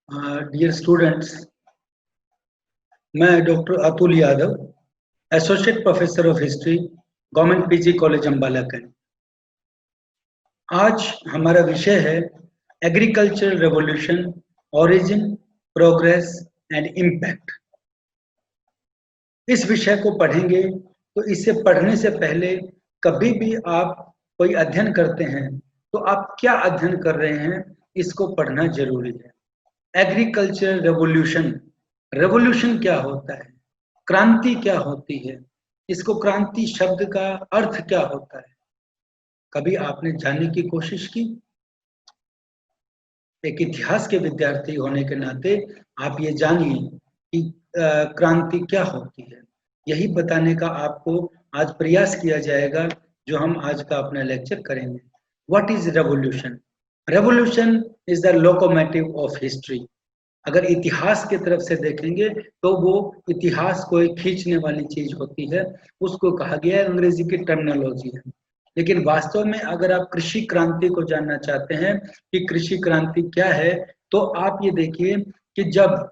Dear students, मैं doctor Atul Yadav, associate professor of history, government PG college Ambala cantt. आज हमारा विषय है agriculture revolution, origin, progress and impact. इस विषय को पढ़ेंगे तो इसे पढ़ने से पहले कभी भी आप कोई अध्ययन करते हैं तो आप क्या अध्ययन कर रहे हैं इसको पढ़ना जरूरी है। एग्रीकल्चर रेवोल्यूशन, रेवोल्यूशन क्या होता है, क्रांति क्या होती है, इसको क्रांति शब्द का अर्थ क्या होता है, कभी आपने जानने की कोशिश की? एक इतिहास के विद्यार्थी होने के नाते आप ये जानिए कि क्रांति क्या होती है। यही बताने का आपको आज प्रयास किया जाएगा जो हम आज का अपना लेक्चर करेंगे। What is revolution? Revolution is the locomotive of history. अगर इतिहास की तरफ से देखेंगे तो वो इतिहास को एक खींचने वाली चीज होती है, उसको कहा गया है, अंग्रेजी की टर्मिनोलॉजी है। लेकिन वास्तव में अगर आप कृषि क्रांति को जानना चाहते हैं कि कृषि क्रांति क्या है, तो आप ये देखिए कि जब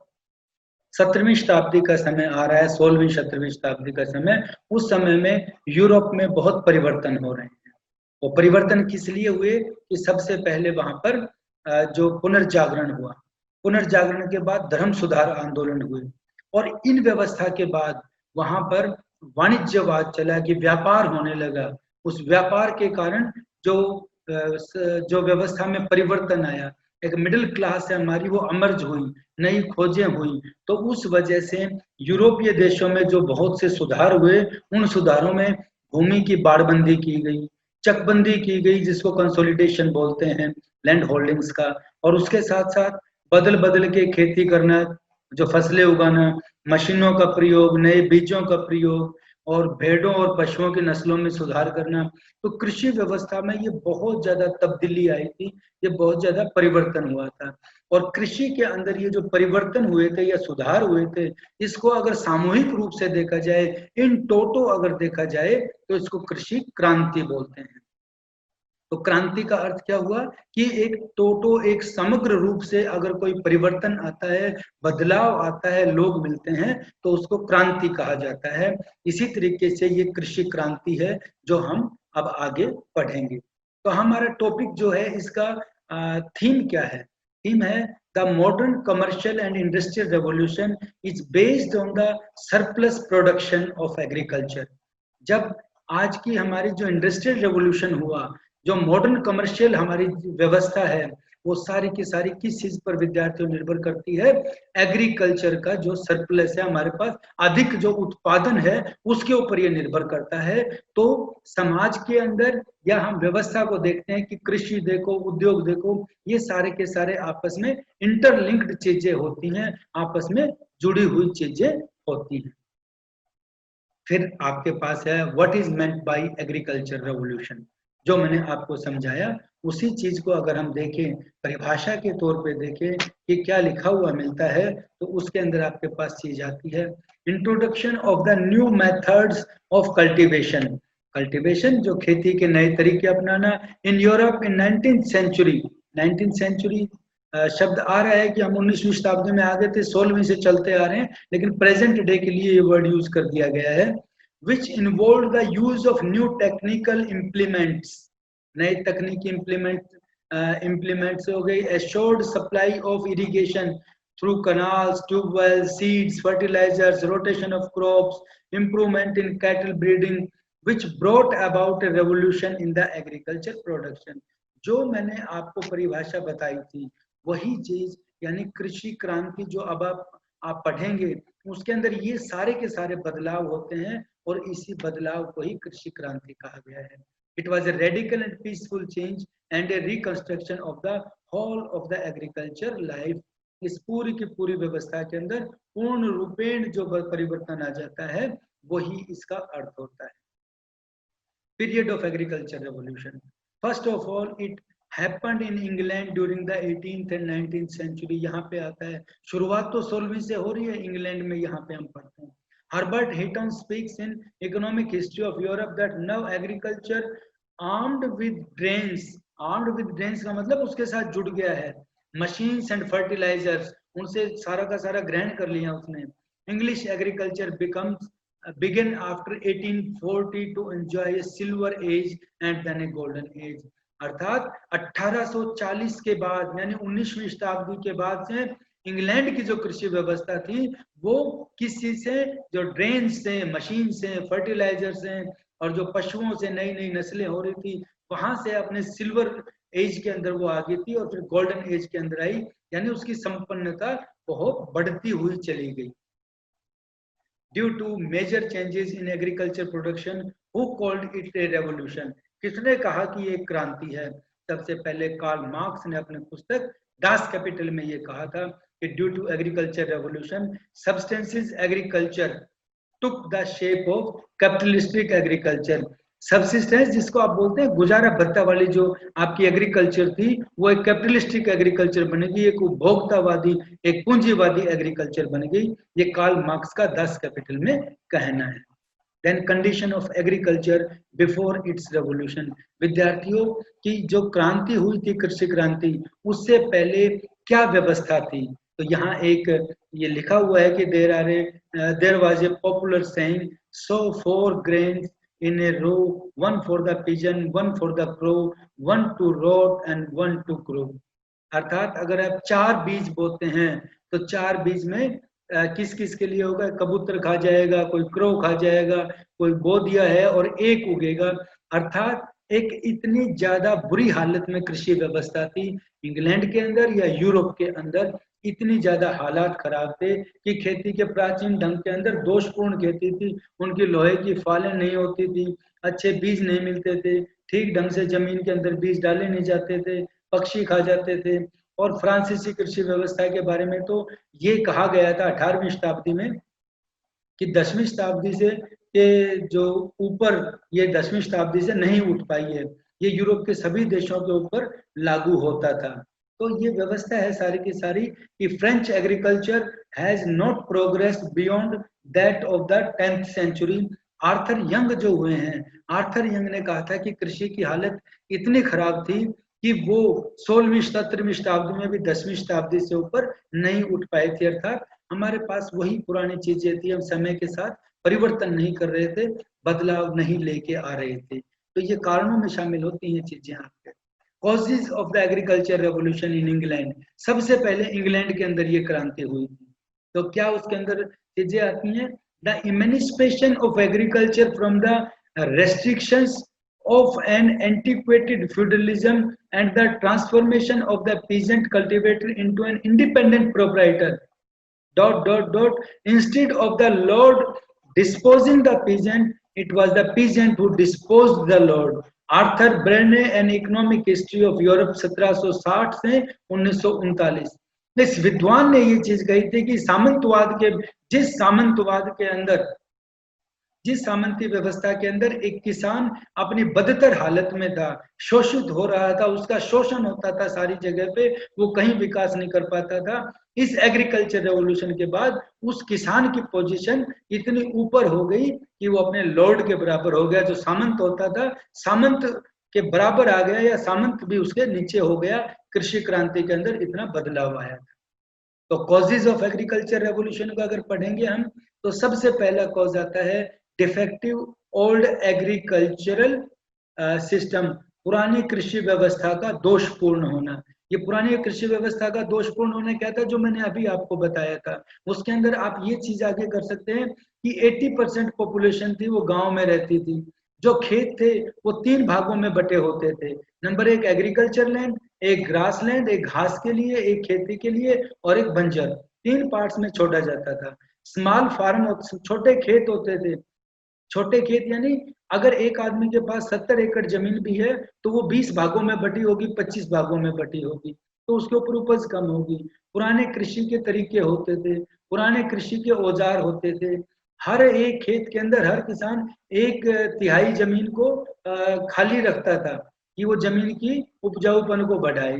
17वीं शताब्दी का समय आ रहा है, 16वीं 17वीं शताब्दी का समय, उस समय में यूरोप में बहुत परिवर्तन हो रहे हैं। वो परिवर्तन किस लिए हुए कि सबसे पहले वहां पर जो पुनर्जागरण हुआ, पुनर्जागरण के बाद धर्म सुधार आंदोलन हुए, और इन व्यवस्था के बाद वहां पर वाणिज्यवाद चला कि व्यापार होने लगा। उस व्यापार के कारण जो व्यवस्था में परिवर्तन आया, एक मिडिल क्लास है हमारी, वो अमर्ज हुई, नई खोजें हुई। तो उस वजह से यूरोपीय देशों में जो बहुत से सुधार हुए, उन सुधारों में भूमि की बाड़बंदी की गई, चकबंदी की गई, जिसको कंसोलिडेशन बोलते हैं, लैंड होल्डिंग्स का, और उसके साथ साथ बदल बदल के खेती करना, जो फसलें उगाना, मशीनों का प्रयोग, नए बीजों का प्रयोग, और भेड़ों और पशुओं की नस्लों में सुधार करना। तो कृषि व्यवस्था में ये बहुत ज्यादा तब्दीली आई थी, ये बहुत ज्यादा परिवर्तन हुआ था। और कृषि के अंदर ये जो परिवर्तन हुए थे या सुधार हुए थे, इसको अगर सामूहिक रूप से देखा जाए, इन टोटो अगर देखा जाए, तो इसको कृषि क्रांति बोलते हैं। तो क्रांति का अर्थ क्या हुआ कि एक टोटो, एक समग्र रूप से अगर कोई परिवर्तन आता है, बदलाव आता है, लोग मिलते हैं, तो उसको क्रांति कहा जाता है। इसी तरीके से ये कृषि क्रांति है जो हम अब आगे पढ़ेंगे। तो हमारा टॉपिक जो है, इसका थीम क्या है? थीम है the modern commercial and industrial revolution is based on the surplus production of agriculture. जब आज की हमारी जो इंडस्ट्रियल रेवोल्यूशन हुआ, जो मॉडर्न कमर्शियल हमारी व्यवस्था है, वो सारी की सारी किस चीज पर विद्यार्थियों निर्भर करती है? एग्रीकल्चर का जो सरप्लस है हमारे पास, अधिक जो उत्पादन है, उसके ऊपर ये निर्भर करता है। तो समाज के अंदर या हम व्यवस्था को देखते हैं कि कृषि देखो, उद्योग देखो, ये सारे के सारे आपस में इंटरलिंक्ड चीजें होती हैं, आपस में जुड़ी हुई चीजें होती हैं। फिर आपके पास है what is meant by agriculture revolution. जो मैंने आपको समझाया उसी चीज को अगर हम देखें, परिभाषा के तौर पे देखें कि क्या लिखा हुआ मिलता है, तो उसके अंदर आपके पास चीज आती है introduction of the new methods of cultivation. Cultivation, जो खेती के नए तरीके अपनाना, in Europe in 19th century. 19th century शब्द आ रहा है कि हम 19वीं शताब्दी में आ गए थे, 16वीं से चलते आ रहे हैं, लेकिन प्रेजेंट डे के लिए ये वर्ड यूज कर दिया गया है। which involved the use of new technical implements, नए तकनीकी implements हो गई, assured supply of irrigation through canals, tube wells, seeds, fertilizers, rotation of crops, improvement in cattle breeding, which brought about a revolution in the agriculture production। जो मैंने आपको परिभाषा बताई थी वही चीज, यानी कृषि क्रांति जो अब आप पढ़ेंगे, उसके अंदर ये सारे के सारे बदलाव होते हैं, और इसी बदलाव को ही कृषि क्रांति कहा गया है। It was a radical and peaceful change and a reconstruction of the whole of the agriculture life. इस पूरी की पूरी व्यवस्था के अंदर पूर्ण रूपेण जो परिवर्तन आ जाता है, वही इसका अर्थ होता है। Period of agriculture revolution, first of all it happened in England during the 18th and 19th century। यहाँ पे आता है, शुरुआत तो 16वीं से हो रही है इंग्लैंड में, यहाँ पे हम पढ़ते हैं। Herbert Hitton speaks in Economic History of Europe that now agriculture armed with drains का मतलब उसके साथ जुड़ गया है, machines and fertilizers, उनसे सारा का सारा ग्रहण कर लिया उसने। English agriculture becomes begin after 1840 to enjoy a silver age and then a golden age। अर्थात 1840 के बाद यानी 19वीं शताब्दी के बाद से इंग्लैंड की जो कृषि व्यवस्था थी वो किसी से, जो ड्रेन से, मशीन से, फर्टिलाइजर से और जो पशुओं से नई नई नस्लें हो रही थी वहां से अपने सिल्वर एज के अंदर वो आ गई थी और फिर गोल्डन एज के अंदर आई, यानी उसकी संपन्नता बहुत बढ़ती हुई चली गई। Due to major changes in agriculture production, who called it a revolution. किसने कहा कि ये क्रांति है? सबसे पहले कार्ल मार्क्स ने अपने पुस्तक डास कैपिटल में ये कहा था कि due to agriculture revolution substances agriculture took the shape of capitalistic agriculture. Subsistence जिसको आप बोलते हैं गुजारा भत्ता वाली जो आपकी एग्रीकल्चर थी वो एक कैपिटलिस्टिक एग्रीकल्चर बनेगी, एक उपभोक्तावादी, एक पूंजीवादी एग्रीकल्चर बन गई। ये कार्ल मार्क्स का 10 कैपिटल में कहना है। Then condition of agriculture before its revolution. विद्यार्थियों की जो क्रांति हुई थी, कृषि क्रांति, उससे पहले क्या व्यवस्था थी? तो यहाँ एक ये लिखा हुआ है कि there was a popular saying, so 4 grains in a row, one for the pigeon, one for the crow, one to rot and one to grow। अर्थात अगर आप 4 बीज बोते हैं तो 4 बीज में किस किस के लिए होगा? कबूतर खा जाएगा, कोई क्रो खा जाएगा, कोई बो दिया है और एक उगेगा। अर्थात एक इतनी ज्यादा बुरी हालत में कृषि व्यवस्था थी इंग्लैंड के अंदर या यूरोप के अंदर, इतनी ज्यादा हालात खराब थे कि खेती के प्राचीन ढंग के अंदर दोषपूर्ण खेती थी, उनकी लोहे की फालें नहीं होती थी, अच्छे बीज नहीं मिलते थे, ठीक ढंग से जमीन के अंदर बीज डाले नहीं जाते थे, पक्षी खा जाते थे। और फ्रांसीसी कृषि व्यवस्था के बारे में तो ये कहा गया था 18वीं शताब्दी में कि 10वीं शताब्दी से के जो ऊपर ये 10वीं शताब्दी से नहीं उठ पाई है, ये यूरोप के सभी देशों के ऊपर लागू होता था। तो ये व्यवस्था है सारी की सारी कि French agriculture has not progressed beyond that of the 10th century. Arthur Young जो हुए हैं, आर्थर यंग ने कहा था कि कृषि की हालत इतनी खराब थी कि वो 16वीं 17वीं शताब्दी में भी 10वीं शताब्दी से ऊपर नहीं उठ पाए थे। अर्थात हमारे पास वही पुरानी चीजें थी, हम समय के साथ परिवर्तन नहीं कर रहे थे, बदलाव नहीं लेके आ रहे थे। तो ये कारणों में शामिल होती हैं चीजें आपके। Causes of the agriculture revolution in England. सबसे पहले इंग्लैंड के अंदर ये क्रांति हुई थी, तो क्या उसके अंदर चीजें आती हैं? The emancipation of agriculture from the restrictions of an antiquated feudalism and the transformation of the peasant cultivator into an independent proprietor. ... Instead of the lord disposing the peasant, it was the peasant who disposed the lord। Arthur Brené an economic history of Europe 1760 से 1939। इस विद्वान ने ये चीज कही थी कि जिस सामंतवाद के अंदर, जिस सामंती व्यवस्था के अंदर एक किसान अपनी बदतर हालत में था, शोषित हो रहा था, उसका शोषण होता था सारी जगह पे, वो कहीं विकास नहीं कर पाता था। इस एग्रीकल्चर रेवोल्यूशन के बाद उस किसान की पोजीशन इतनी ऊपर हो गई कि वो अपने लॉर्ड के बराबर हो गया। जो सामंत होता था सामंत के बराबर आ गया, या सामंत भी उसके नीचे हो गया। कृषि क्रांति के अंदर इतना बदलाव आया था। तो कॉजेज ऑफ एग्रीकल्चर रेवोल्यूशन को अगर पढ़ेंगे हम तो सबसे पहला कॉज आता है डिफेक्टिव ओल्ड एग्रीकल्चरल सिस्टम, पुरानी कृषि व्यवस्था का दोषपूर्ण होना। ये पुरानी कृषि व्यवस्था का दोषपूर्ण होना क्या था? जो मैंने अभी आपको बताया था, उसके अंदर आप ये चीज आगे कर सकते हैं कि 80% पॉपुलेशन थी वो गांव में रहती थी। जो खेत थे वो 3 भागों में बटे होते थे। नंबर 1 एग्रीकल्चर लैंड, एक ग्रास लैंड, एक घास के लिए, एक खेती के लिए, और एक बंजर। 3 पार्ट्स में छोड़ा जाता था। स्मॉल फार्म, छोटे खेत होते थे। छोटे खेत यानी अगर एक आदमी के पास 70 एकड़ जमीन भी है तो वो 20 भागों में बटी होगी, 25 भागों में बटी होगी, तो उसके ऊपर उपज कम होगी। पुराने कृषि के तरीके होते थे, पुराने कृषि के औजार होते थे। हर एक खेत के अंदर हर किसान 1/3 जमीन को खाली रखता था कि वो जमीन की उपजाऊपन को बढ़ाए।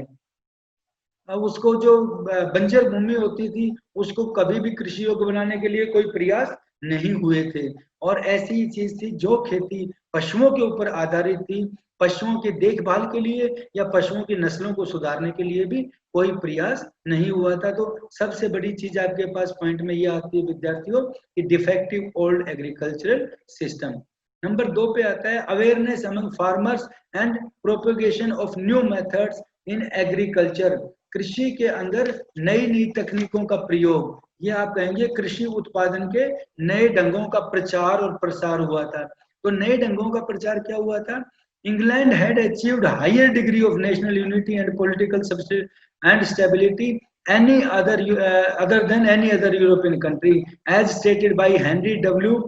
उसको जो बंजर भूमि होती थी उसको कभी भी कृषि योग्य बनाने के लिए कोई प्रयास नहीं हुए थे। और ऐसी ही चीज थी जो खेती पशुओं के ऊपर आधारित थी, पशुओं की देखभाल के लिए या पशुओं की नस्लों को सुधारने के लिए भी कोई प्रयास नहीं हुआ था। तो सबसे बड़ी चीज आपके पास पॉइंट में ये आती है विद्यार्थियों कि defective old agricultural system. Number 2 पे आता है awareness among farmers and propagation of new methods in agriculture. कृषि के अंदर नई नई तकनीकों का प्रयोग, ये आप कहेंगे कृषि उत्पादन के नए ढंगों का प्रचार और प्रसार हुआ था। तो नए ढंगों का प्रचार क्या हुआ था? England had achieved higher degree of national unity and political and stability any other than any other European country, as stated by Henry W.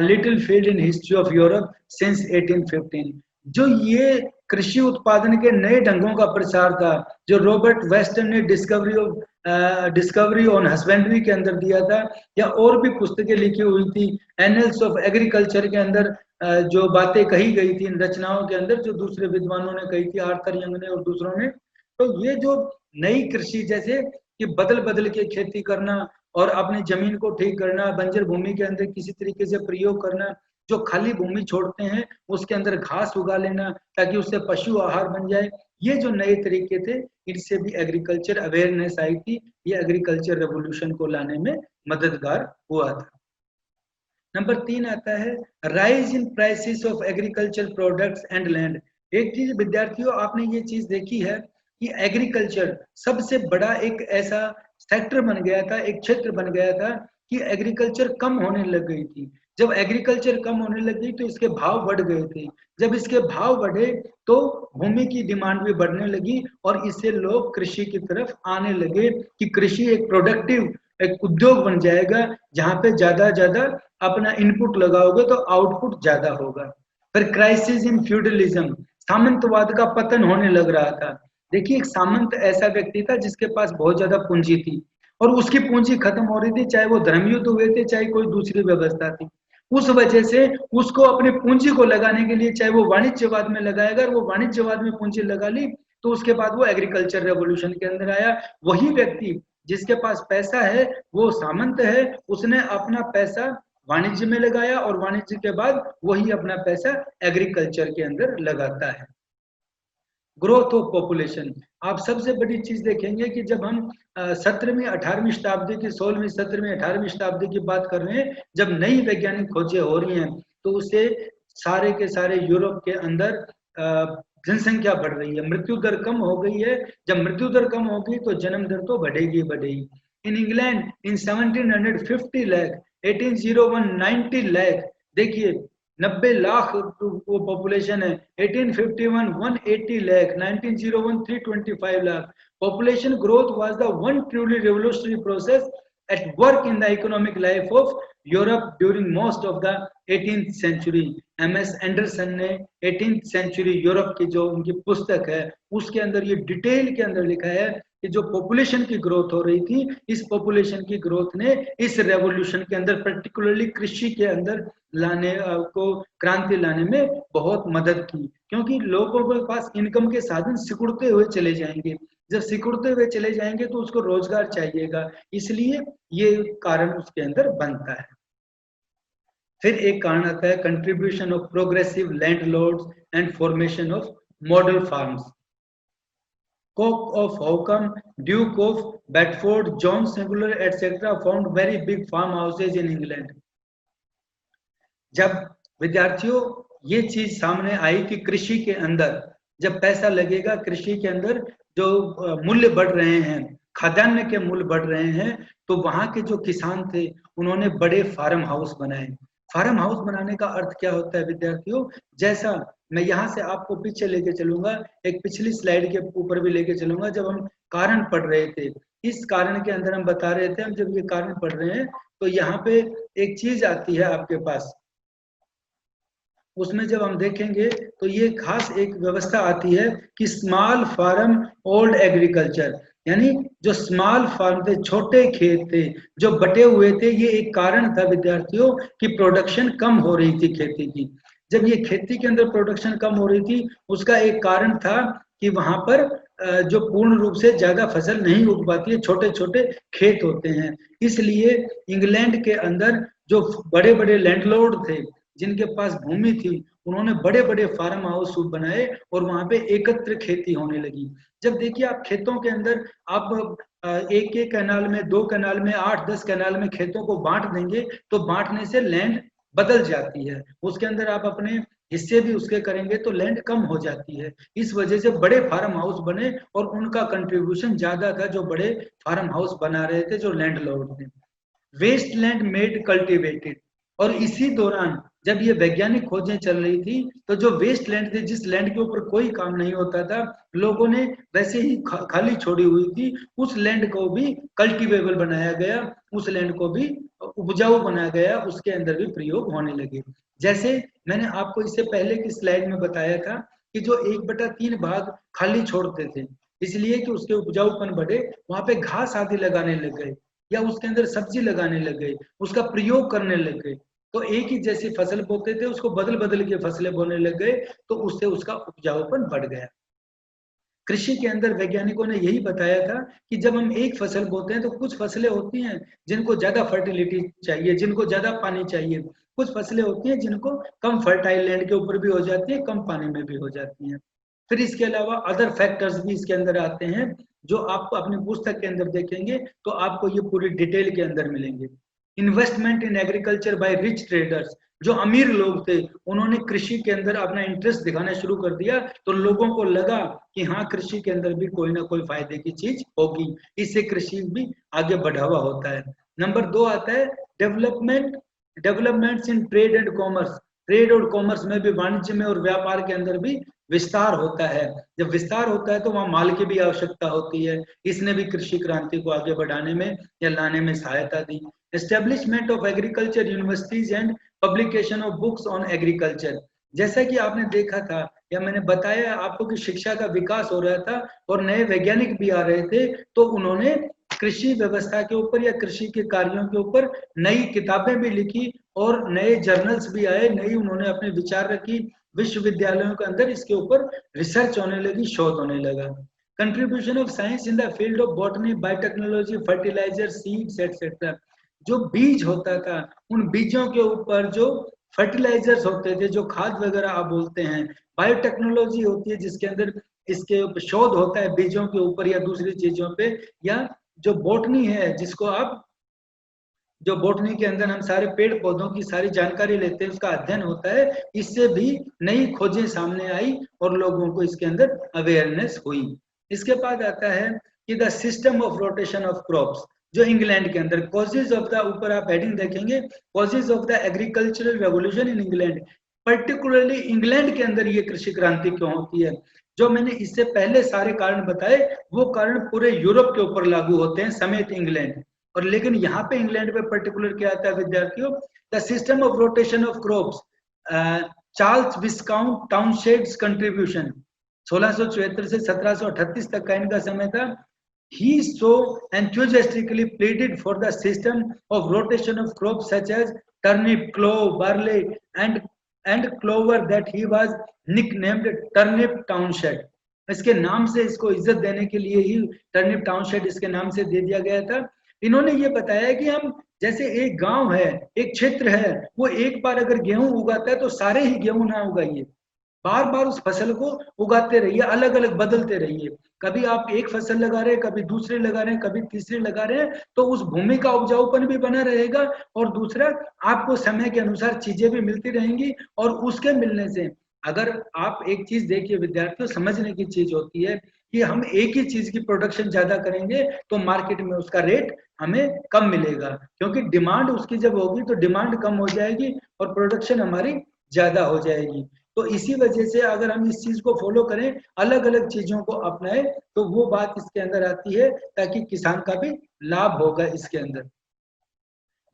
Littlefield in History of Europe since 1815। जो ये कृषि उत्पादन के नए ढंगों का प्रचार था, जो रॉबर्ट वेस्टन ने डिस्कवरी ऑन हस्बेंड्री के अंदर दिया था, या और भी पुस्तकें लिखी हुई थी एनल्स ऑफ एग्रीकल्चर के अंदर, जो बातें कही गई थी इन रचनाओं के अंदर, जो दूसरे विद्वानों ने कही थी, आर्थर यंग ने और दूसरों ने। तो ये जो नई कृषि, जैसे कि बदल बदल के खेती करना और अपनी जमीन को ठीक करना, बंजर भूमि के अंदर किसी तरीके से प्रयोग करना, जो खाली भूमि छोड़ते हैं उसके अंदर घास उगा लेना ताकि उससे पशु आहार बन जाए, ये जो नए तरीके थे इनसे भी एग्रीकल्चर अवेयरनेस आई थी। ये एग्रीकल्चर रेवोल्यूशन को लाने में मददगार हुआ था। नंबर 3 आता है rise in prices of agriculture products and land. एक चीज विद्यार्थियों आपने ये चीज देखी है कि एग्रीकल्चर सबसे बड़ा एक ऐसा सेक्टर बन गया था, एक क्षेत्र बन गया था कि एग्रीकल्चर कम होने लग गई थी। जब एग्रीकल्चर कम होने लगी तो इसके भाव बढ़ गए थे। जब इसके भाव बढ़े तो भूमि की डिमांड भी बढ़ने लगी और इससे लोग कृषि की तरफ आने लगे कि कृषि एक प्रोडक्टिव एक उद्योग बन जाएगा जहां पे ज्यादा अपना इनपुट लगाओगे तो आउटपुट ज्यादा होगा। फिर क्राइसिस इन फ्यूडलिज्म, सामंतवाद का पतन होने लग रहा था। देखिए एक सामंत ऐसा व्यक्ति था जिसके पास बहुत ज्यादा पूंजी थी और उसकी पूंजी खत्म हो रही थी, चाहे वो धर्मयुद्ध हुए थे चाहे कोई दूसरी व्यवस्था थी। उस वजह से उसको अपनी पूंजी को लगाने के लिए, चाहे वो वाणिज्यवाद में लगाएगा, वो वाणिज्यवाद में पूंजी लगा ली तो उसके बाद वो एग्रीकल्चर रेवोल्यूशन के अंदर आया। वही व्यक्ति जिसके पास पैसा है वो सामंत है, उसने अपना पैसा वाणिज्य में लगाया और वाणिज्य के बाद वही अपना पैसा एग्रीकल्चर के अंदर लगाता है। ग्रोथ ऑफ पॉपुलेशन, आप सबसे बड़ी चीज देखेंगे कि जब हम 17वीं 18वीं शताब्दी की 16वीं 17वीं 18वीं शताब्दी की बात कर रहे हैं, जब नई वैज्ञानिक खोजें हो रही हैं तो उससे सारे के सारे यूरोप के अंदर जनसंख्या बढ़ रही है, मृत्यु दर कम हो गई है। जब मृत्यु दर कम होगी तो जन्म दर तो बढ़ेगी बढ़ेगी। In England in 1750 lakh, 1801 90 lakh, देखिए 90 लाख वो पॉपुलेशन है। 1851 180 lakh, 1901 325 lakh. Population growth was the one truly revolutionary process at work in the economic life of Europe during most of the 18th century। MS Anderson ने 18th century यूरोप की जो उनकी पुस्तक है उसके अंदर ये डिटेल के अंदर लिखा है कि जो पॉपुलेशन की ग्रोथ हो रही थी, इस पॉपुलेशन की ग्रोथ ने इस रेवोल्यूशन के अंदर पर्टिकुलरली कृषि के अंदर लाने को क्रांति लाने में बहुत मदद की, क्योंकि लोगों के पास इनकम के साधन सिकुड़ते हुए चले जाएंगे। जब सिकुड़ते हुए चले जाएंगे तो उसको रोजगार चाहिएगा, इसलिए ये कारण उसके अंदर बनता है। फिर एक कारण आता है contribution of progressive landlords and formation of model farms. Coke of Holkham, Duke of Bedford, John Sinclair etcetera found very big farm houses in England. जब विद्यार्थियों ये चीज सामने आई कि कृषि के अंदर जब पैसा लगेगा, कृषि के अंदर जो मूल्य बढ़ रहे हैं, खाद्यान्न के मूल्य बढ़ रहे हैं, तो वहां के जो किसान थे उन्होंने बड़े फार्म हाउस बनाए। फार्म हाउस बनाने का अर्थ क्या होता है विद्यार्थियों? जैसा मैं यहाँ से आपको पीछे लेके चलूंगा, एक पिछली स्लाइड के ऊपर भी लेके चलूंगा, जब हम कारण पढ़ रहे थे, इस कारण के अंदर हम बता रहे थे, हम जब ये कारण पढ़ रहे हैं तो यहाँ पे एक चीज आती है आपके पास, उसमें जब हम देखेंगे तो ये खास एक व्यवस्था आती है कि स्मॉल फार्म ओल्ड एग्रीकल्चर, यानी जो स्मॉल फार्म थे, छोटे खेत थे जो बटे हुए थे, ये एक कारण था विद्यार्थियों कि प्रोडक्शन कम हो रही थी खेती की। जब ये खेती के अंदर प्रोडक्शन कम हो रही थी उसका एक कारण था कि वहां पर जो पूर्ण रूप से ज्यादा फसल नहीं उग पाती है, छोटे छोटे खेत होते हैं। इसलिए इंग्लैंड के अंदर जो बड़े बड़े लैंडलॉर्ड थे, जिनके पास भूमि थी, उन्होंने बड़े बड़े फार्म हाउस बनाए और वहां पे एकत्र खेती होने लगी। जब देखिए आप खेतों के अंदर आप एक एक कैनाल में, 2 कैनाल में, 8-10 कैनाल में खेतों को बांट देंगे, तो बांटने से लैंड बदल जाती है, उसके अंदर आप अपने हिस्से भी उसके करेंगे तो लैंड कम हो जाती है। इस वजह से बड़े फार्म हाउस बने और उनका कंट्रीब्यूशन ज्यादा था, जो बड़े फार्म हाउस बना रहे थे, जो लैंडलॉर्ड थे। वेस्टलैंड मेड कल्टिवेटेड, और इसी दौरान जब ये वैज्ञानिक खोजें चल रही थी, तो जो वेस्टलैंड थे, जिस लैंड के ऊपर कोई काम नहीं होता था, लोगों ने वैसे ही खाली छोड़ी हुई थी, उस लैंड को भी कल्टीवेबल बनाया गया, उस लैंड को भी उपजाऊ बनाया गया, उसके अंदर भी प्रयोग होने लगे। जैसे मैंने आपको इससे पहले की स्लाइड में बताया था कि जो 1/3 भाग खाली छोड़ते थे, इसलिए कि उसके उपजाऊपन बढ़े, वहां पे घास आदि लगाने लग गए या उसके अंदर सब्जी लगाने लग गए, उसका प्रयोग करने लग गए, तो एक ही जैसी फसल बोते थे उसको बदल बदल के फसलें बोने लग गए, तो उससे उसका उपजाऊपन बढ़ गया। कृषि के अंदर वैज्ञानिकों ने यही बताया था कि जब हम एक फसल बोते हैं तो कुछ फसलें होती हैं जिनको ज्यादा फर्टिलिटी चाहिए, जिनको ज्यादा पानी चाहिए, कुछ फसलें होती हैं जिनको कम फर्टाइल लैंड के ऊपर भी हो जाती है, कम पानी में भी हो जाती हैं। फिर इसके अलावा अदर फैक्टर्स भी इसके अंदर आते हैं, जो आप अपनी पुस्तक के अंदर देखेंगे तो आपको ये पूरी डिटेल के अंदर मिलेंगे। Investment in agriculture by rich traders, जो अमीर लोग थे उन्होंने कृषि के अंदर अपना इंटरेस्ट दिखाना शुरू कर दिया, तो लोगों को लगा कि हाँ, कृषि के अंदर भी कोई ना कोई फायदे की चीज होगी, इससे कृषि भी आगे बढ़ावा होता है। नंबर 2 आता है developments in trade and commerce, trade और कॉमर्स में भी, वाणिज्य में और व्यापार के अंदर भी विस्तार होता है। जब विस्तार होता है तो वहां माल की भी आवश्यकता होती है, इसने भी कृषि क्रांति को आगे बढ़ाने में या लाने में सहायता दी। Establishment of agriculture universities and publication of books on agriculture, जैसा कि आपने देखा था या मैंने बताया आपको कि शिक्षा का विकास हो रहा था और नए वैज्ञानिक भी आ रहे थे, तो उन्होंने कृषि व्यवस्था के ऊपर या कृषि के कार्यों के ऊपर नई किताबें भी लिखी और नए जर्नल्स भी आए, नई उन्होंने अपने विचार रखी, विश्वविद्यालयों के अंदर इसके ऊपर रिसर्च होने लगी, शोध होने लगा। Contribution of science in the field of botany, biotechnology, fertilizer, seeds etcetera, जो बीज होता था, उन बीजों के ऊपर जो फर्टिलाइजर्स होते थे, जो खाद वगैरह आप बोलते हैं, बायोटेक्नोलॉजी होती है जिसके अंदर इसके शोध होता है बीजों के ऊपर या दूसरी चीजों पे, या जो बॉटनी है जिसको आप, जो बॉटनी के अंदर हम सारे पेड़ पौधों की सारी जानकारी लेते हैं, उसका अध्ययन होता है, इससे भी नई खोजें सामने आई और लोगों को इसके अंदर अवेयरनेस हुई। इसके बाद आता है कि the system of rotation of crops, जो इंग्लैंड के अंदर कॉजेज ऑफ द, ऊपर आप हेडिंग देखेंगे, causes of the agricultural revolution in England, particularly England के अंदर ये कृषि क्रांति क्यों होती है। जो मैंने इससे पहले सारे कारण बताए वो कारण पूरे यूरोप के ऊपर लागू होते हैं समेत इंग्लैंड, और लेकिन यहाँ पे इंग्लैंड पे पर्टिकुलर क्या आता है विद्यार्थियों, the system of rotation of crops, Charles Viscount Townshend's contribution, 1674 से 1738 तक का इनका समय था। He so enthusiastically pleaded for the system of rotation of crops such as turnip, clove, barley, and clover that he was nicknamed Turnip Townshend. इसके नाम से इसको इज्जत देने के लिए ही टर्निप टाउनशेड इसके नाम से दे दिया गया था। इन्होंने ये बताया कि हम जैसे एक गांव है, एक क्षेत्र है, वो एक बार अगर गेहूं उगाता है तो सारे ही गेहूं ना उगाइए, बार बार उस फसल को उगाते रहिए, अलग अलग बदलते रहिए, कभी आप एक फसल लगा रहे हैं, कभी दूसरे लगा रहे हैं, कभी तीसरे लगा रहे हैं, तो उस भूमि का उपजाऊपन भी बना रहेगा और दूसरा आपको समय के अनुसार चीजें भी मिलती रहेंगी। और उसके मिलने से, अगर आप एक चीज देखिए विद्यार्थियों, समझने की चीज होती है कि हम एक ही चीज की प्रोडक्शन ज्यादा करेंगे तो मार्केट में उसका रेट हमें कम मिलेगा, क्योंकि डिमांड उसकी जब होगी तो डिमांड कम हो जाएगी और प्रोडक्शन हमारी ज्यादा हो जाएगी। तो इसी वजह से अगर हम इस चीज को फॉलो करें, अलग अलग चीजों को अपनाएं, तो वो बात इसके अंदर आती है, ताकि किसान का भी लाभ होगा इसके अंदर,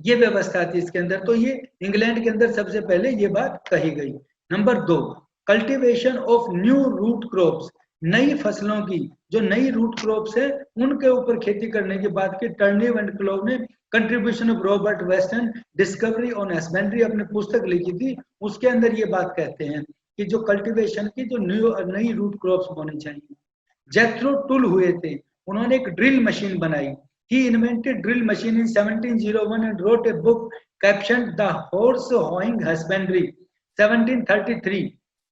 ये व्यवस्था थी इसके अंदर। तो ये इंग्लैंड के अंदर सबसे पहले ये बात कही गई। Number 2, cultivation of new root crops, नई फसलों की, जो नई रूट क्रॉप्स है उनके ऊपर खेती करने की बात की। टर्निप एंड क्लोव ने contribution of Robert western discovery on husbandry अपनी पुस्तक लिखी थी, उसके अंदर ये बात कहते हैं कि जो कल्टीवेशन की जो नई रूट क्रॉप्स होनी चाहिए। जेथरो टुल हुए थे, उन्होंने एक ड्रिल मशीन बनाई। He invented drill machine in 1701 and wrote a book captioned The Horse Hawing Husbandry 1733।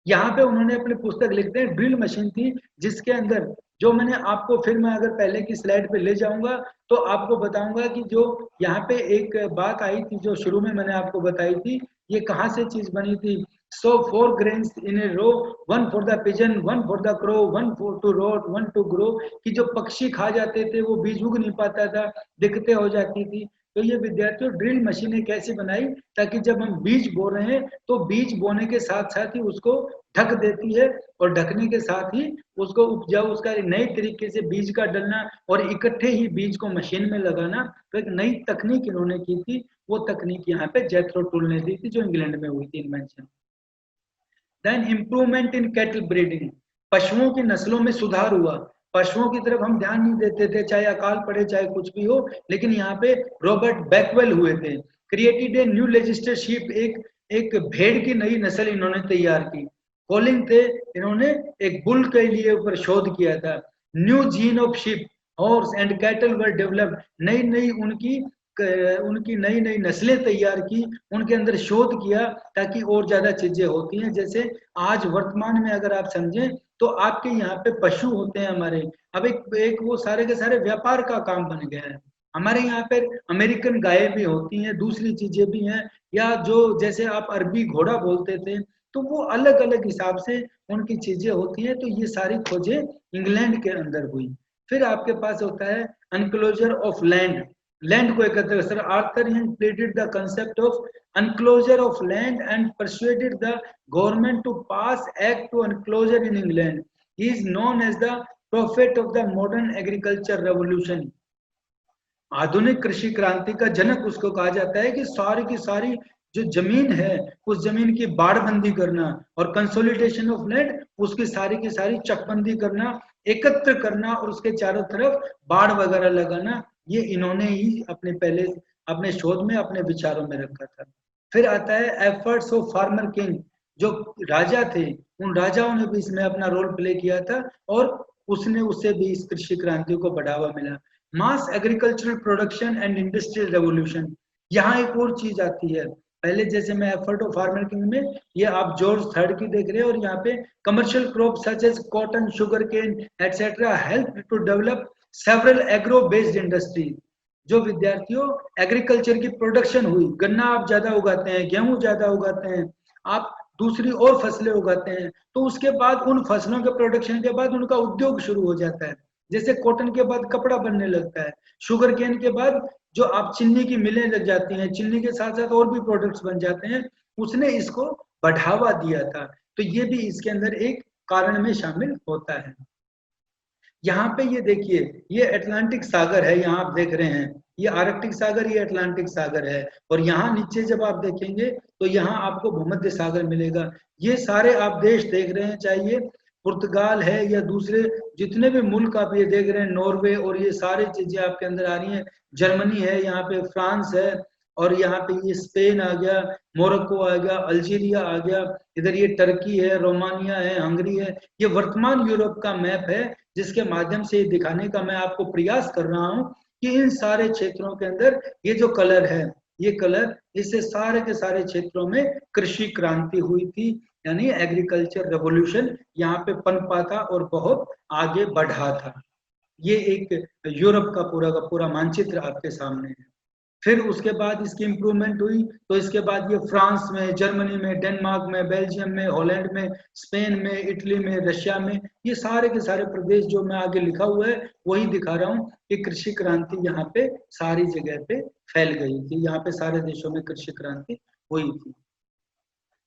यहाँ पे उन्होंने अपनी पुस्तक लिखते हैं, ड्रिल मशीन थी जिसके अंदर जो मैंने आपको, फिर मैं अगर पहले की स्लाइड पे ले जाऊंगा तो आपको बताऊंगा कि जो यहाँ पे एक बात आई थी जो शुरू में मैंने आपको बताई थी, ये कहाँ से चीज बनी थी। So 4 grains in a row, one for the pigeon, one for the crow, one for to rot, one to grow, कि जो पक्षी खा जाते थे वो बीज उग नहीं पाता था, दिक्कतें हो जाती थी। तो ये विद्यार्थियों ड्रिल मशीनें कैसे बनाई, ताकि जब हम बीज बो रहे हैं तो बीज बोने के साथ साथ ही उसको ढक देती है, और ढकने के साथ ही उसको उपजाऊ, उसका नए तरीके से बीज का डलना और इकट्ठे ही बीज को मशीन में लगाना, तो एक नई तकनीक इन्होंने की थी। वो तकनीक यहाँ पे जेथरो टुल ने दी थी, जो इंग्लैंड में हुई थी invention. Then improvement in cattle breeding, पशुओं की नस्लों में सुधार हुआ। पशुओं की तरफ हम ध्यान नहीं देते थे, चाहे अकाल पड़े चाहे कुछ भी हो, लेकिन यहाँ पे रॉबर्ट बैकवेल हुए थे। क्रिएटेड ए न्यू लेजिस्टर शीप, एक भेड़ की नई नस्ल इन्होंने तैयार की। कॉलिंग थे, इन्होंने एक बुल के लिए ऊपर शोध किया था। New gene of sheep, horse and cattle were developed, नई नई उनकी नई नई नस्लें तैयार की, उनके अंदर शोध किया, ताकि और ज्यादा चीजें होती हैं। जैसे आज वर्तमान में अगर आप समझें तो आपके यहाँ पे पशु होते हैं हमारे, अब एक वो सारे के सारे व्यापार का काम बन गया है। हमारे यहाँ पे अमेरिकन गायें भी होती हैं, दूसरी चीजें भी हैं, या जो जैसे आप अरबी घोड़ा बोलते थे, तो वो अलग अलग हिसाब से उनकी चीजें होती हैं। तो ये सारी खोजें इंग्लैंड के अंदर हुई। फिर आपके पास होता है अनक्लोजर ऑफ लैंड, लैंड को एकत्र, sir Arthur Young floated the concept of enclosure of land and persuaded the government to pass act to enclosure in England. He is known as the prophet of the modern agriculture revolution. आधुनिक कृषि क्रांति का जनक उसको कहा जाता है, कि सारी की सारी जो जमीन है उस जमीन की बाड़बंदी करना और कंसोलिडेशन ऑफ लैंड, उसकी सारी की सारी चकबंदी करना, एकत्र करना और उसके चारों तरफ बाड़ वगैरह लगाना, ये इन्होंने ही अपने पहले अपने शोध में, अपने विचारों में रखा था। फिर आता है एफर्ट्स ऑफ फार्मर किंग, जो राजा थे उन राजाओं ने भी इसमें अपना रोल प्ले किया था, और उससे भी इस कृषि क्रांति को बढ़ावा मिला। Mass agricultural production and industrial revolution, यहाँ एक और चीज आती है। पहले जैसे मैं एफर्ट ऑफ फार्मर किंग में, ये आप जॉर्ज थर्ड की देख रहे हैं, और यहाँ पे commercial crop such as cotton, sugar cane etcetera help to develop several agro based industry. जो विद्यार्थियों एग्रीकल्चर की प्रोडक्शन हुई, गन्ना आप ज्यादा उगाते हैं, गेहूं ज्यादा उगाते हैं, आप दूसरी और फसलें उगाते हैं, तो उसके बाद उन फसलों के प्रोडक्शन के बाद उनका उद्योग शुरू हो जाता है। जैसे कॉटन के बाद कपड़ा बनने लगता है, शुगर केन के बाद जो आप चीनी की मिलें लग जाती हैं, चीनी के साथ साथ और भी प्रोडक्ट्स बन जाते हैं, उसने इसको बढ़ावा दिया था। तो ये भी इसके अंदर एक कारण में शामिल होता है। यहाँ पे ये देखिए, ये अटलांटिक सागर है, यहाँ आप देख रहे हैं, ये आर्कटिक सागर, ये अटलांटिक सागर है, और यहाँ नीचे जब आप देखेंगे तो यहाँ आपको भूमध्य सागर मिलेगा। ये सारे आप देश देख रहे हैं, चाहे ये पुर्तगाल है या दूसरे जितने भी मुल्क आप ये देख रहे हैं, नॉर्वे, और ये सारी चीजें आपके अंदर आ रही हैं, जर्मनी है, यहाँ पे फ्रांस है, और यहाँ पे ये स्पेन आ गया, मोरक्को आ गया, अल्जीरिया आ गया, इधर ये टर्की है, रोमानिया है, हंगरी है। ये वर्तमान यूरोप का मैप है, जिसके माध्यम से दिखाने का मैं आपको प्रयास कर रहा हूँ कि इन सारे क्षेत्रों के अंदर ये जो कलर है, ये कलर, इससे सारे के सारे क्षेत्रों में कृषि क्रांति हुई थी, यानी एग्रीकल्चर रेवोल्यूशन यहाँ पे पनपा था और बहुत आगे बढ़ा था। ये एक यूरोप का पूरा मानचित्र आपके सामने है। फिर उसके बाद इसकी इंप्रूवमेंट हुई, तो इसके बाद ये फ्रांस में, जर्मनी में, डेनमार्क में, बेल्जियम में, हॉलैंड में, स्पेन में, इटली में, रशिया में, ये सारे के सारे प्रदेश जो मैं आगे लिखा हुआ है वही दिखा रहा हूँ कि कृषि क्रांति यहाँ पे सारी जगह पे फैल गई थी, यहाँ पे सारे देशों में कृषि क्रांति हुई थी।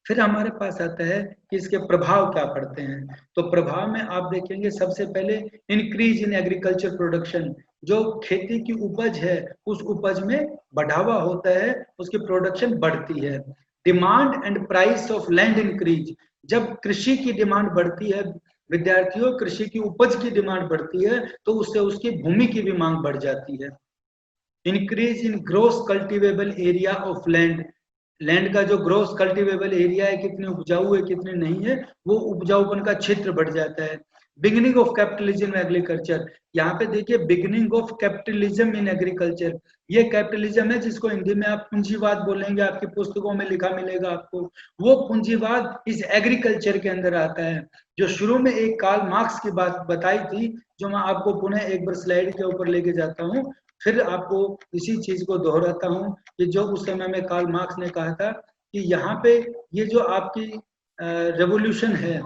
फिर हमारे पास आता है कि इसके प्रभाव क्या पड़ते हैं। तो प्रभाव में आप देखेंगे सबसे पहले इंक्रीज इन एग्रीकल्चर प्रोडक्शन, जो खेती की उपज है उस उपज में बढ़ावा होता है, उसकी प्रोडक्शन बढ़ती है। Demand and price of land increase, जब कृषि की डिमांड बढ़ती है विद्यार्थियों, कृषि की उपज की डिमांड बढ़ती है, तो उससे उसकी भूमि की भी मांग बढ़ जाती है। Increase in gross cultivable area of land, land का जो ग्रोस कल्टिवेबल एरिया है, कितनी उपजाऊ है कितनी नहीं है, वो उपजाऊपन का क्षेत्र बढ़ जाता है। बिगिनिंग ऑफ कैपिटलिज्म एग्रीकल्चर, यहाँ पे देखिए beginning of capitalism in agriculture, ये कैपिटलिज्म है जिसको हिंदी में आप पूंजीवाद बोलेंगे, आपकी पुस्तकों में लिखा मिलेगा आपको। वो पूंजीवाद इस एग्रीकल्चर के अंदर आता है, जो शुरू में एक कार्ल मार्क्स की बात बताई थी, जो मैं आपको पुनः एक बार स्लाइड के ऊपर लेके जाता हूँ, फिर आपको इसी चीज को दोहराता हूँ कि जो उस समय में कार्ल मार्क्स ने कहा था कि यहाँ पे ये जो आपकी रेवोल्यूशन है,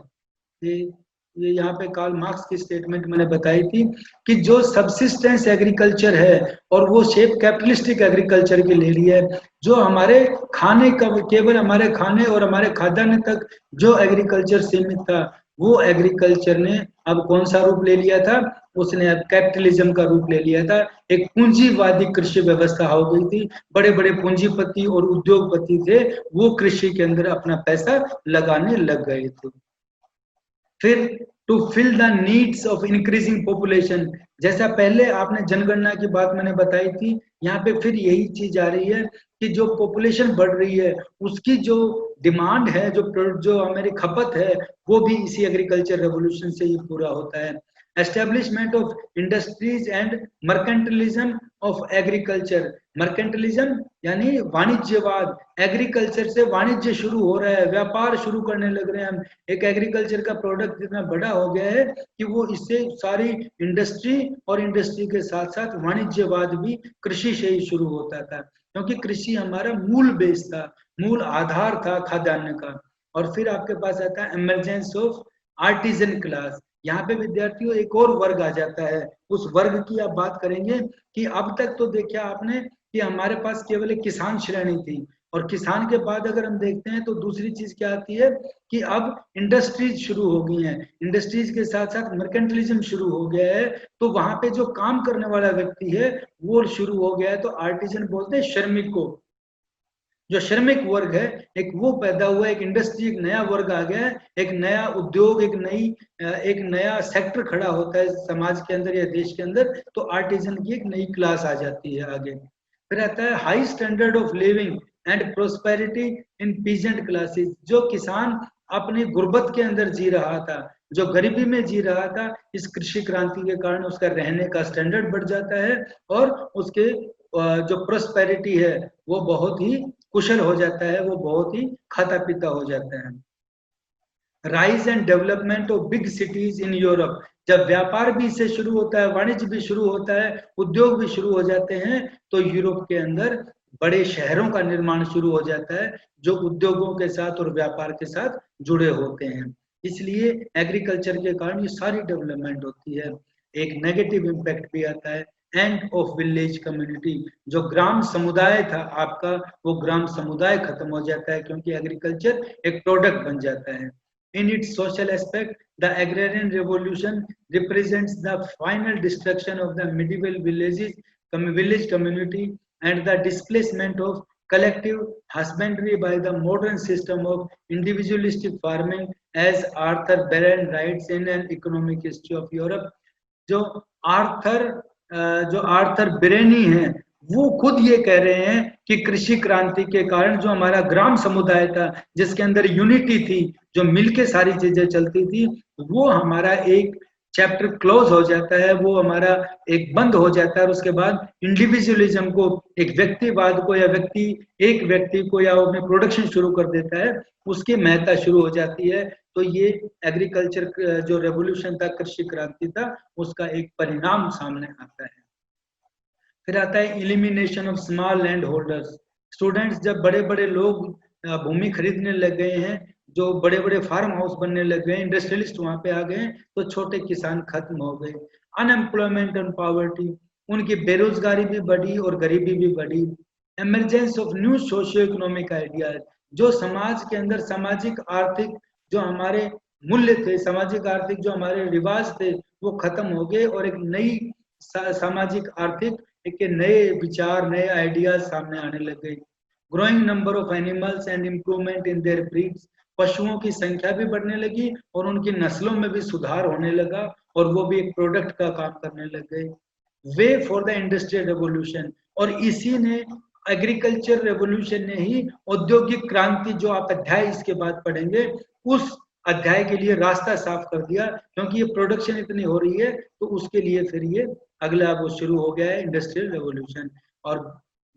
ये यहाँ पे कार्ल मार्क्स की स्टेटमेंट मैंने बताई थी कि जो सबसिस्टेंस एग्रीकल्चर है और वो शेप कैपिटलिस्टिक एग्रीकल्चर की ले ली है, जो हमारे खाने का केवल हमारे खाने और हमारे खाद्यान्न तक जो एग्रीकल्चर सीमित था, वो एग्रीकल्चर ने अब कौन सा रूप ले लिया था, उसने अब कैपिटलिज्म का रूप ले लिया था। एक पूंजीवादी कृषि व्यवस्था हो गई थी, बड़े बड़े पूंजीपति और उद्योगपति थे, वो कृषि के अंदर अपना पैसा लगाने लग गए थे। फिर to fill the needs of increasing population, जैसा पहले आपने जनगणना की बात मैंने बताई थी, यहाँ पे फिर यही चीज आ रही है कि जो पॉपुलेशन बढ़ रही है उसकी जो डिमांड है, जो हमारी खपत है, वो भी इसी एग्रीकल्चर रेवोल्यूशन से ही पूरा होता है। Establishment of industries and mercantilism of agriculture, mercantilism यानी वाणिज्यवाद, एग्रीकल्चर से वाणिज्य शुरू हो रहा है, व्यापार शुरू करने लग रहे हैं हम। एक एग्रीकल्चर का प्रोडक्ट इतना बड़ा हो गया है कि वो इससे सारी इंडस्ट्री और इंडस्ट्री के साथ साथ वाणिज्यवाद भी कृषि से ही शुरू होता था, क्योंकि कृषि हमारा मूल बेस था, मूल आधार था खाद्यान्न का। और फिर आपके पास आता है एमरजेंस ऑफ आर्टिजन क्लास, यहाँ पे विद्यार्थियों एक और वर्ग आ जाता है, उस वर्ग की आप बात करेंगे कि अब तक तो देखिए आपने कि हमारे पास केवल एक किसान श्रेणी थी, और किसान के बाद अगर हम देखते हैं तो दूसरी चीज क्या आती है कि अब इंडस्ट्रीज शुरू हो गई हैं, इंडस्ट्रीज के साथ साथ मर्केंटलिज्म शुरू हो गया है, तो वहां पे जो काम करने वाला व्यक्ति है वो शुरू हो गया है, तो आर्टिजन बोलते हैं श्रमिक को, जो श्रमिक वर्ग है एक वो पैदा हुआ, एक इंडस्ट्री, एक नया वर्ग आ गया है, एक नया उद्योग, एक नया सेक्टर खड़ा होता है समाज के अंदर या देश के अंदर, तो आर्टिजन की एक नई क्लास आ जाती है आगे। फिर आता है high standard of living and prosperity in peasant classes, जो किसान अपनी गुर्बत के अंदर जी रहा था, जो गरीबी में जी रहा था, इस कृषि क्रांति के कारण उसका रहने का स्टैंडर्ड बढ़ जाता है और उसके जो प्रोस्पेरिटी है वो बहुत ही कुशल हो जाता है, वो बहुत ही खाता पीता हो जाता है। Rise and development of big cities in Europe, जब व्यापार भी इससे शुरू होता है, वाणिज्य भी शुरू होता है, उद्योग भी शुरू हो जाते हैं, तो यूरोप के अंदर बड़े शहरों का निर्माण शुरू हो जाता है जो उद्योगों के साथ और व्यापार के साथ जुड़े होते हैं। इसलिए एग्रीकल्चर के कारण ये सारी डेवलपमेंट होती है। एक नेगेटिव इम्पैक्ट भी आता है, एंड ऑफ विलेज कम्युनिटी, जो ग्राम समुदाय था आपका, वो ग्राम समुदाय खत्म हो जाता है, क्योंकि एग्रीकल्चर एक प्रोडक्ट बन जाता है। In its social aspect, the agrarian revolution represents the final destruction of the medieval village community and the displacement of collective husbandry by the modern system of individualistic farming, as Arthur Barron writes in an economic history of Europe. जो Arthur बिरेनी हैं, वो खुद ये कह रहे हैं कि कृषि क्रांति के कारण जो हमारा ग्राम समुदाय था, जिसके अंदर यूनिटी थी, जो मिलके सारी चीजें चलती थी, वो हमारा एक चैप्टर क्लोज हो जाता है, वो हमारा एक बंद हो जाता है, और उसके बाद इंडिविजुअलिज्म को, एक व्यक्तिवाद को, या एक व्यक्ति को या अपने प्रोडक्शन शुरू कर देता है, उसकी महत्ता शुरू हो जाती है। तो ये एग्रीकल्चर जो रेवोल्यूशन था, कृषि क्रांति था, उसका एक परिणाम सामने आता है। फिर आता है elimination of small land holders, students, जब बड़े बड़े लोग भूमि खरीदने लग गए हैं, जो बड़े बड़े फार्म हाउस बनने लग गए, इंडस्ट्रियलिस्ट वहां पे आ गए, तो छोटे किसान खत्म हो गए। अनएम्प्लॉयमेंट एंड पॉवर्टी, उनकी बेरोजगारी भी बढ़ी और गरीबी भी बढ़ी। Emergence of new socio economic ideas, जो समाज के अंदर सामाजिक आर्थिक जो हमारे मूल्य थे, सामाजिक आर्थिक जो हमारे रिवाज थे, वो खत्म हो गए, और एक नई सामाजिक आर्थिक एक नए विचार, नए आइडियाज सामने आने लग गए। Growing number of animals and improvement in their breeds, पशुओं की संख्या भी बढ़ने लगी और उनकी नस्लों में भी सुधार होने लगा, और वो भी एक प्रोडक्ट का काम करने लग गए। Way for the industrial revolution, और इसी ने एग्रीकल्चर रेवोल्यूशन ने ही औद्योगिक क्रांति, जो आप अध्याय इसके बाद पढ़ेंगे, उस अध्याय के लिए रास्ता साफ कर दिया, क्योंकि ये प्रोडक्शन इतनी हो रही है तो उसके लिए फिर ये अगला वो शुरू हो गया है इंडस्ट्रियल रेवोल्यूशन। और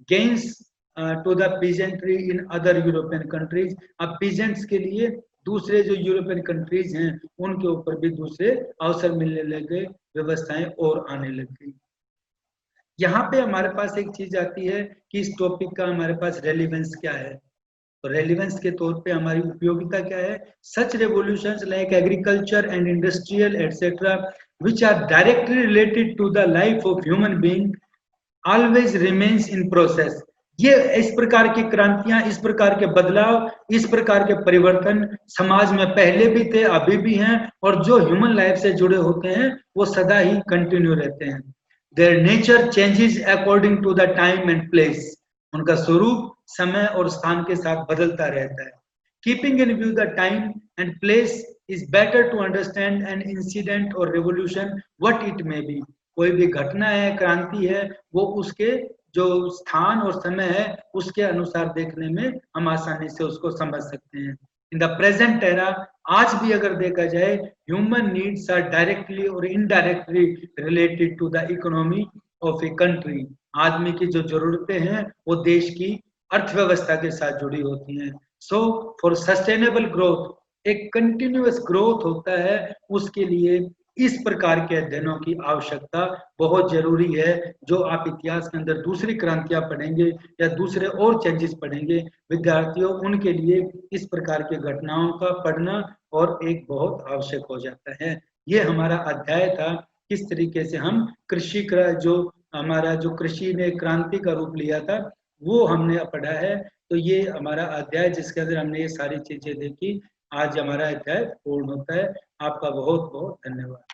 gains to the peasantry in other European countries, अब पीजेंट्स के लिए दूसरे जो यूरोपियन कंट्रीज हैं उनके ऊपर भी दूसरे अवसर मिलने लगे, व्यवस्थाएं और आने लग गई। यहाँ पे हमारे पास एक चीज आती है कि इस टॉपिक का हमारे पास रेलिवेंस क्या है। तो रेलिवेंस के तौर पे हमारी उपयोगिता क्या है? Such revolutions like agriculture and industrial etcetera which are directly related to the life of human being always remains in process। ये इस प्रकार की क्रांतियां, इस प्रकार के बदलाव, इस प्रकार के परिवर्तन समाज में पहले भी थे, अभी भी हैं, और जो ह्यूमन लाइफ से जुड़े होते हैं वो सदा ही कंटिन्यू रहते हैं। Their nature changes according to the time and place। उनका स्वरूप समय और स्थान के साथ बदलता रहता है। Keeping in view the time and place is better to understand an incident or revolution what it may be। कोई भी घटना है, क्रांति है, वो उसके जो स्थान और समय है उसके अनुसार देखने में हम आसानी से उसको समझ सकते हैं। इन द प्रेजेंट एरा, आज भी अगर देखा जाए, ह्यूमन नीड्स आर डायरेक्टली और indirectly related to the economy of a country. आदमी की जो जरूरतें हैं वो देश की अर्थव्यवस्था के साथ जुड़ी होती हैं। सो फॉर सस्टेनेबल ग्रोथ, एक कंटिन्यूअस ग्रोथ होता है, उसके लिए इस प्रकार के अध्ययनों की आवश्यकता बहुत जरूरी है। जो आप इतिहास के अंदर दूसरी क्रांतियां पढ़ेंगे या दूसरे और चेंजेस पढ़ेंगे विद्यार्थियों, उनके लिए इस प्रकार के घटनाओं का पढ़ना और एक बहुत आवश्यक हो जाता है। ये हमारा अध्याय था, किस तरीके से हम कृषि का जो हमारा जो कृषि ने क्रांति का रूप लिया था वो हमने पढ़ा है। तो ये हमारा अध्याय जिसके अंदर हमने ये सारी चीजें देखी, आज हमारा अध्याय पूर्ण होता है। आपका बहुत बहुत धन्यवाद।